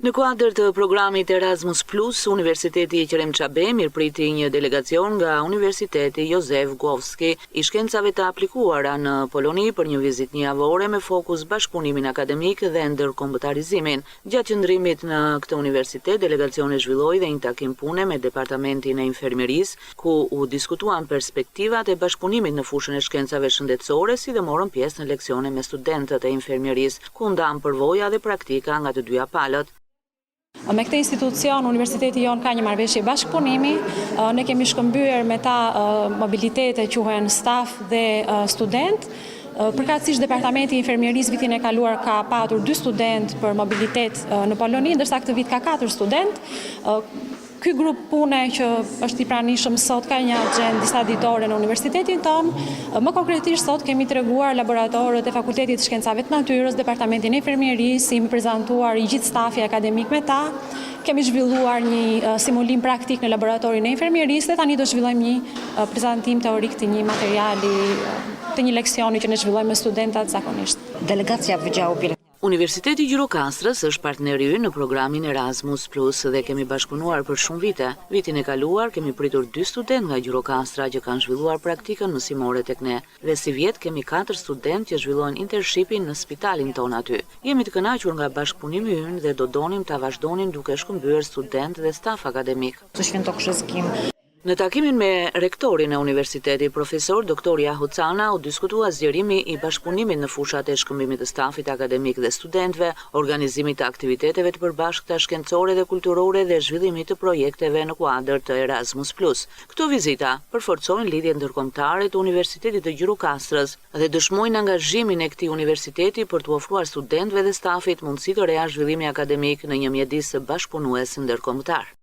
Në kuadër të programit Erasmus Plus, Universiteti i Qerem Çabe mirëpriti një delegacion nga Universiteti Jozef Govski i shkencave të aplikuara në Poloni për një vizitë javore me fokus bashkëpunimin akademik dhe ndërkombëtarizimin. Gjatë qëndrimit në këtë universitet, delegacioni zhvilloi dhe një takim pune me Departamentin e Infermierisë, ku u diskutuan perspektivat e bashkëpunimit në fushën e shkencave shëndetësore, si dhe morën pjesë në leksione me studentët e infermierisë, ku ndan përvoja dhe praktika nga të dyja palët. Me këtë institucion, universiteti jonë ka një marrëveshje bashkëpunimi, ne kemi shkëmbyer me ta mobilitete quhen staf dhe student. Përkatësisht Departamenti i Infermierisë vitin e kaluar ka patur 2 student për mobilitet në Poloni, ndërsa këtë vit ka 4 student. Ky grup pune që është i pranishëm sot ka një agjendë disa ditore në universitetin tonë. Më konkretisht sot kemi treguar laboratorët e Fakultetit të Shkencave të Natyrës, Departamentin e Infermierisë, kemi prezantuar i gjithë stafi akademik me ta. Kemi zhvilluar një simulim praktik në laboratorin e infermierisë dhe tani do zhvillojmë një prezantim teorik të një materiali, të një leksioni që ne zhvillojmë me studentat zakonisht. Delegacja vëgjau Universiteti i Gjirokastrës është partneri ynë në programin Erasmus Plus dhe kemi bashkëpunuar për shumë vite. Vitin e kaluar kemi pritur 2 student nga Gjirokastra që kanë zhvilluar praktikën mësimore tek ne. Dhe si vjet kemi 4 student që zhvillojnë internshipin në spitalin ton aty. Jemi të kënaqur nga bashkëpunimi ynë dhe do donim ta vazhdonim duke shkëmbyer student dhe staf akademik. Në takimin me rektorin e universitetit, profesor Dr. Jahucana, u diskutua zgjerimi i bashkëpunimit në fushat e shkëmbimit të stafit akademik dhe studentëve, organizimit të aktiviteteve të përbashkëta shkencore dhe kulturore dhe zhvillimit të projekteve në kuadër të Erasmus Plus. Këto vizita përforcojnë lidhjet ndërkombëtare të Universitetit të Gjirokastrës dhe dëshmojnë angazhimin e këtij universiteti për të ofruar studentëve dhe stafit mundësi të reja zhvillimi akademik në një mjedis bashkëpunues ndërkombëtar.